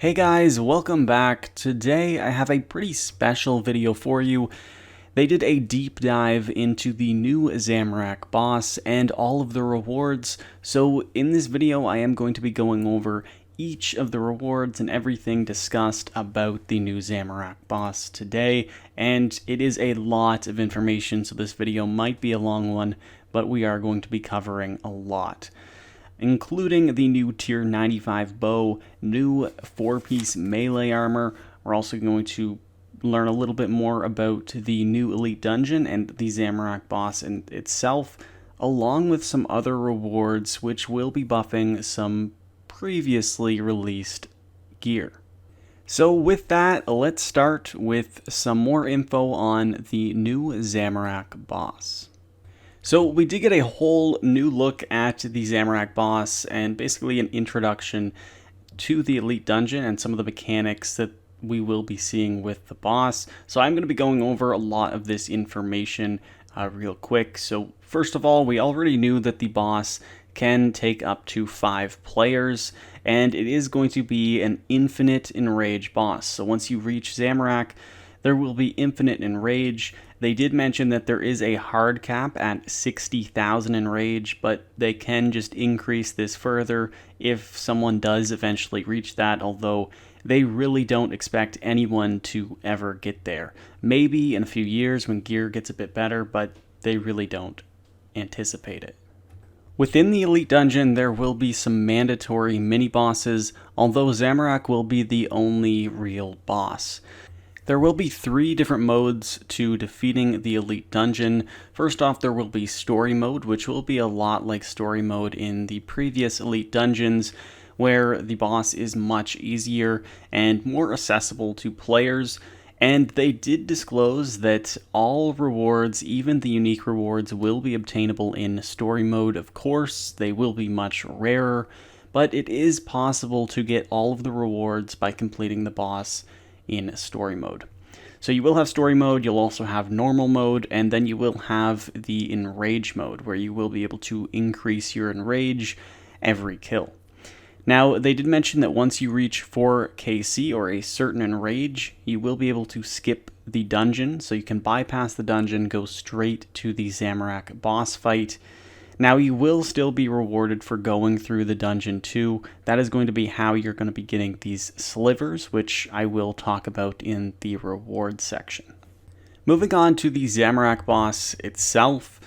Hey guys, welcome back. Today I have a pretty special video for you. They did a deep dive into the new Zamorak Boss and all of the rewards. So in this video I am going to be going over each of the rewards and everything discussed about the new Zamorak Boss today. And it is a lot of information, so this video might be a long one, but we are going to be covering a lot, including the new tier 95 bow, new 4-piece melee armor. We're also going to learn a little bit more about the new elite dungeon and the Zamorak boss in itself, along with some other rewards which will be buffing some previously released gear. So with that, let's start with some more info on the new Zamorak boss. So we did get a whole new look at the Zamorak boss and basically an introduction to the elite dungeon and some of the mechanics that we will be seeing with the boss. So I'm going to be going over a lot of this information real quick. So first of all, we already knew that the boss can take up to 5 players, and it is going to be an infinite enrage boss. So once you reach Zamorak, there will be infinite enrage. They did mention that there is a hard cap at 60,000 enrage, but they can just increase this further if someone does eventually reach that, although they really don't expect anyone to ever get there. Maybe in a few years when gear gets a bit better, but they really don't anticipate it. Within the Elite Dungeon, there will be some mandatory mini-bosses, although Zamorak will be the only real boss. There will be 3 different modes to defeating the Elite Dungeon. First off, there will be Story Mode, which will be a lot like Story Mode in the previous Elite Dungeons, where the boss is much easier and more accessible to players. And they did disclose that all rewards, even the unique rewards, will be obtainable in Story Mode. Of course, they will be much rarer, but it is possible to get all of the rewards by completing the boss in Story Mode. So you will have Story Mode, you'll also have Normal Mode, and then you will have the Enrage Mode, where you will be able to increase your Enrage every kill. Now, they did mention that once you reach 4 KC, or a certain Enrage, you will be able to skip the dungeon, so you can bypass the dungeon, go straight to the Zamorak boss fight. Now, you will still be rewarded for going through the dungeon too. That is going to be how you're going to be getting these slivers, which I will talk about in the reward section. Moving on to the Zamorak boss itself,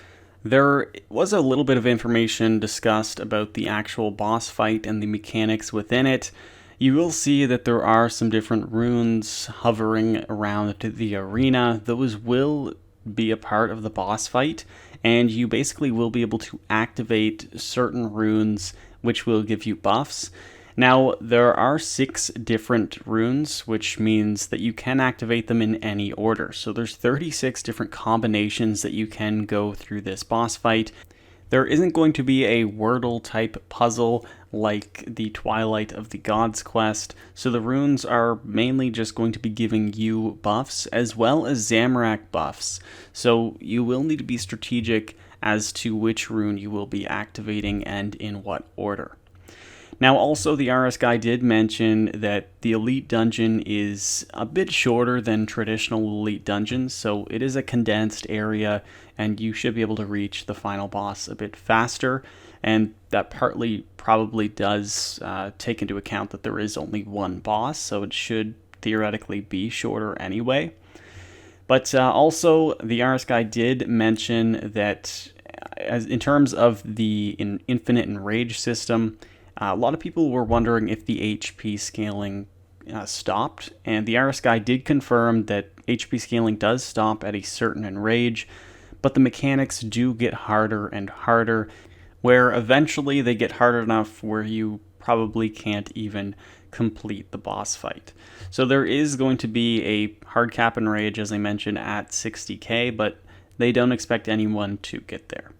there was a little bit of information discussed about the actual boss fight and the mechanics within it. You will see that there are some different runes hovering around the arena. Those will be a part of the boss fight, and you basically will be able to activate certain runes which will give you buffs. Now, there are 6 different runes, which means that you can activate them in any order. So there's 36 different combinations that you can go through this boss fight. There isn't going to be a Wordle type puzzle like the Twilight of the Gods quest, so the runes are mainly just going to be giving you buffs as well as Zamorak buffs. So you will need to be strategic as to which rune you will be activating and in what order. Now, also, the RS guy did mention that the Elite Dungeon is a bit shorter than traditional Elite Dungeons, so it is a condensed area, and you should be able to reach the final boss a bit faster, and that partly probably does take into account that there is only one boss, so it should theoretically be shorter anyway. But also, the RS guy did mention that in terms of the infinite enrage system, a lot of people were wondering if the HP scaling stopped, and the RS guy did confirm that HP scaling does stop at a certain enrage, but the mechanics do get harder and harder, where eventually they get hard enough where you probably can't even complete the boss fight. So there is going to be a hard cap enrage, as I mentioned, at 60k, but they don't expect anyone to get there.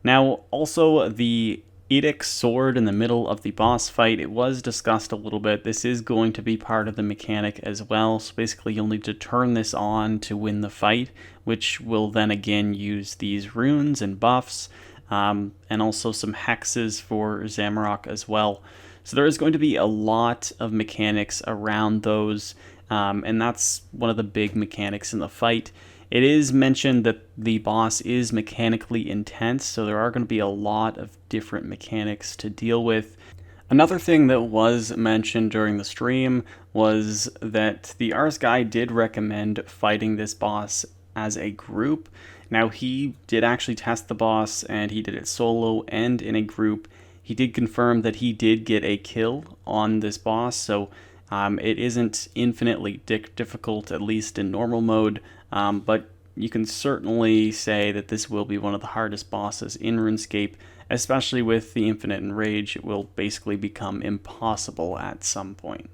Now, also, the Edict sword in the middle of the boss fight, it was discussed a little bit. This is going to be part of the mechanic as well, so basically you'll need to turn this on to win the fight, which will then again use these runes and buffs, and also some hexes for Zamorak as well. So there is going to be a lot of mechanics around those, and that's one of the big mechanics in the fight. It is mentioned that the boss is mechanically intense, so there are going to be a lot of different mechanics to deal with. Another thing that was mentioned during the stream was that the Ars guy did recommend fighting this boss as a group. Now, he did actually test the boss, and he did it solo and in a group. He did confirm that he did get a kill on this boss, so it isn't infinitely difficult, at least in normal mode, but you can certainly say that this will be one of the hardest bosses in RuneScape, especially with the Infinite Enrage. It will basically become impossible at some point.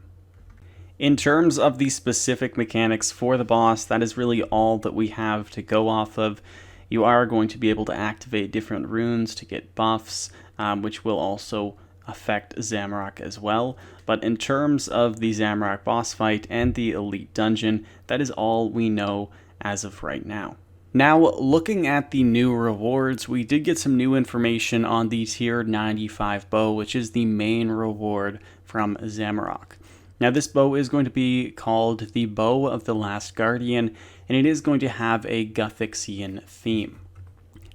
In terms of the specific mechanics for the boss, that is really all that we have to go off of. You are going to be able to activate different runes to get buffs, which will also affect Zamorak as well. But in terms of the Zamorak boss fight and the Elite Dungeon, that is all we know as of right now. Now, looking at the new rewards, we did get some new information on the tier 95 bow, which is the main reward from Zamorak. Now, this bow is going to be called the Bow of the Last Guardian, and it is going to have a Gothixian theme.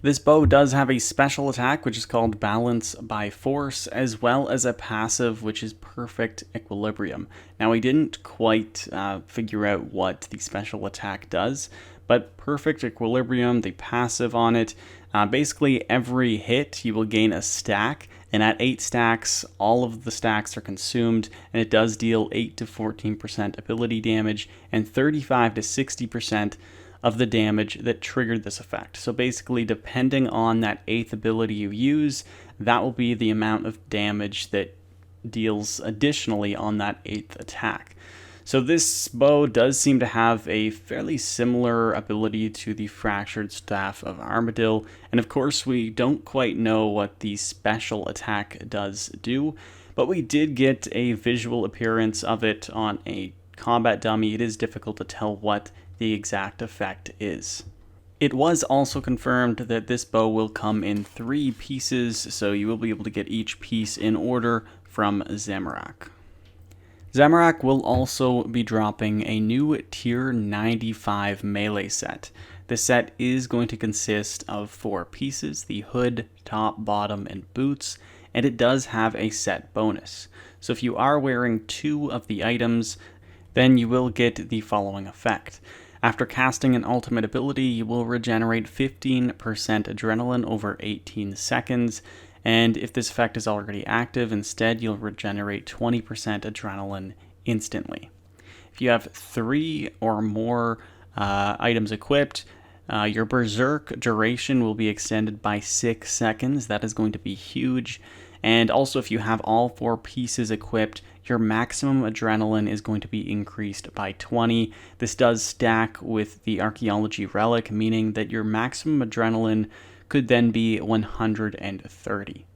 This bow does have a special attack, which is called Balance by Force, as well as a passive, which is Perfect Equilibrium. Now, we didn't quite figure out what the special attack does, but Perfect Equilibrium, the passive on it, basically every hit you will gain a stack, and at 8 stacks, all of the stacks are consumed, and it does deal 8 to 14% ability damage and 35 to 60% of the damage that triggered this effect. So basically, depending on that 8th ability you use, that will be the amount of damage that deals additionally on that 8th attack. So this bow does seem to have a fairly similar ability to the Fractured Staff of Armadil, and of course we don't quite know what the special attack does do, but we did get a visual appearance of it on a combat dummy. It is difficult to tell what the exact effect is. It was also confirmed that this bow will come in 3 pieces, so you will be able to get each piece in order from Zamorak. Zamorak will also be dropping a new tier 95 melee set. This set is going to consist of 4 pieces: the hood, top, bottom, and boots, and it does have a set bonus. So if you are wearing 2 of the items, then you will get the following effect. After casting an ultimate ability, you will regenerate 15% adrenaline over 18 seconds, and if this effect is already active, instead you'll regenerate 20% adrenaline instantly. If you have 3 or more items equipped, your Berserk duration will be extended by 6 seconds. That is going to be huge. And also, if you have all 4 pieces equipped, your maximum adrenaline is going to be increased by 20. This does stack with the Archaeology Relic, meaning that your maximum adrenaline could then be 130.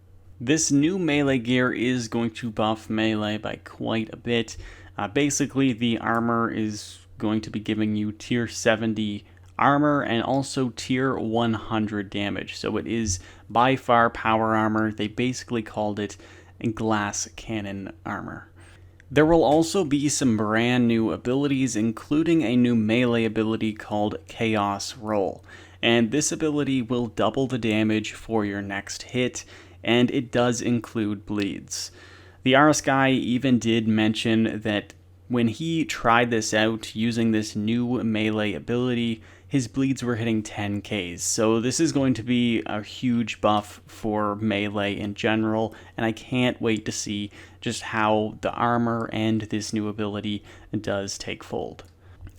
This new melee gear is going to buff melee by quite a bit. Basically, the armor is going to be giving you tier 70 armor and also tier 100 damage. So it is by far power armor. They basically called it glass cannon armor. There will also be some brand new abilities, including a new melee ability called Chaos Roll. And this ability will double the damage for your next hit, and it does include bleeds. The RS guy even did mention that when he tried this out using this new melee ability, his bleeds were hitting 10Ks. So this is going to be a huge buff for melee in general, and I can't wait to see just how the armor and this new ability does take fold.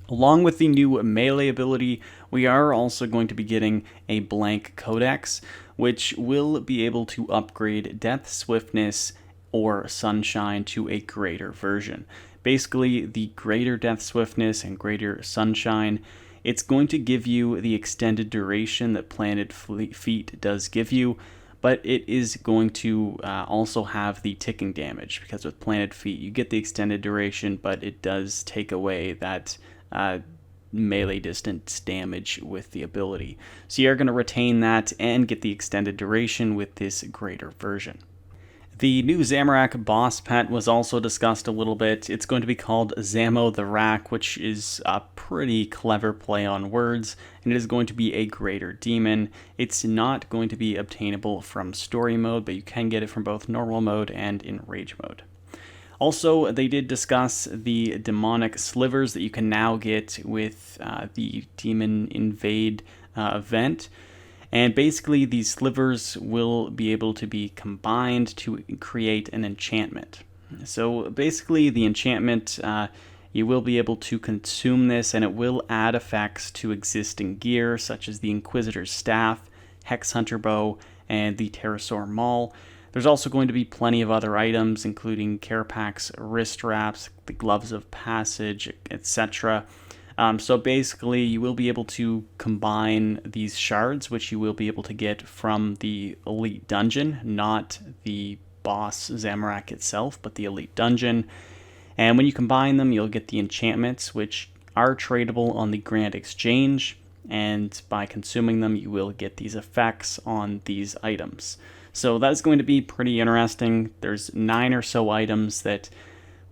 Along with the new melee ability, we are also going to be getting a blank codex, which will be able to upgrade Death Swiftness or Sunshine to a greater version. Basically, the greater Death Swiftness and greater Sunshine, it's going to give you the extended duration that Planted Feet does give you, but it is going to also have the ticking damage, because with Planted Feet you get the extended duration, but it does take away that melee distance damage with the ability. So you're going to retain that and get the extended duration with this greater version. The new Zamorak Boss pet was also discussed a little bit. It's going to be called Zamo the Rack, which is a pretty clever play on words, and it is going to be a greater demon. It's not going to be obtainable from story mode, but you can get it from both normal mode and in rage mode. Also, they did discuss the demonic slivers that you can now get with the Demon Invade event. And basically, these slivers will be able to be combined to create an enchantment. So basically, the enchantment, you will be able to consume this, and it will add effects to existing gear, such as the Inquisitor's Staff, Hex Hunter Bow, and the Pterosaur Maul. There's also going to be plenty of other items, including Carapax wrist wraps, the Gloves of Passage, etc. So basically, you will be able to combine these shards, which you will be able to get from the Elite Dungeon, not the boss Zamorak itself, but the Elite Dungeon. And when you combine them, you'll get the enchantments, which are tradable on the Grand Exchange, and by consuming them, you will get these effects on these items. So that's going to be pretty interesting. There's 9 or so items that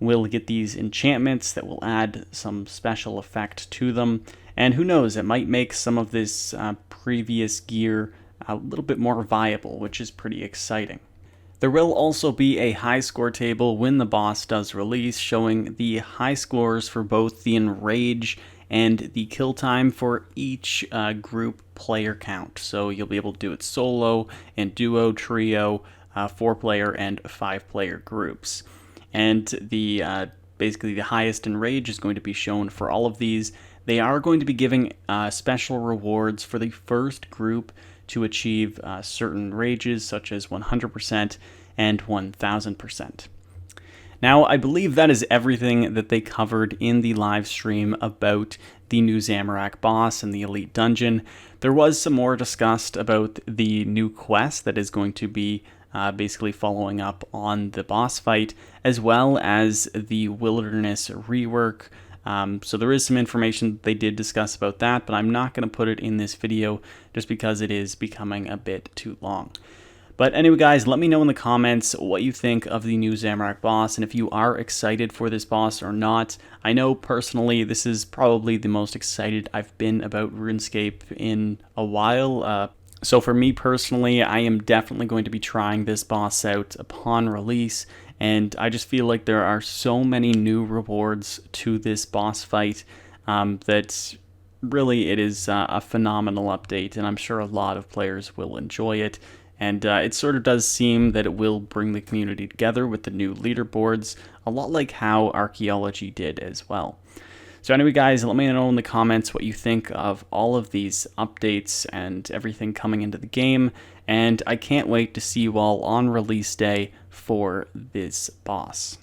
will get these enchantments that will add some special effect to them. And who knows, it might make some of this previous gear a little bit more viable, which is pretty exciting. There will also be a high score table when the boss does release, showing the high scores for both the enrage and the kill time for each group player count. So you'll be able to do it solo and duo, trio, 4-player and 5-player groups. And the basically the highest enrage is going to be shown for all of these. They are going to be giving special rewards for the first group to achieve certain rages, such as 100% and 1000%. Now, I believe that is everything that they covered in the live stream about the new Zamorak Boss and the Elite Dungeon. There was some more discussed about the new quest that is going to be basically following up on the boss fight, as well as the Wilderness rework. So there is some information they did discuss about that, but I'm not going to put it in this video just because it is becoming a bit too long. But anyway, guys, let me know in the comments what you think of the new Zamorak Boss, and if you are excited for this boss or not. I know personally this is probably the most excited I've been about RuneScape in a while. So for me personally, I am definitely going to be trying this boss out upon release, and I just feel like there are so many new rewards to this boss fight that really it is a phenomenal update, and I'm sure a lot of players will enjoy it. And it sort of does seem that it will bring the community together with the new leaderboards, a lot like how archaeology did as well. So anyway, guys, let me know in the comments what you think of all of these updates and everything coming into the game. And I can't wait to see you all on release day for this boss.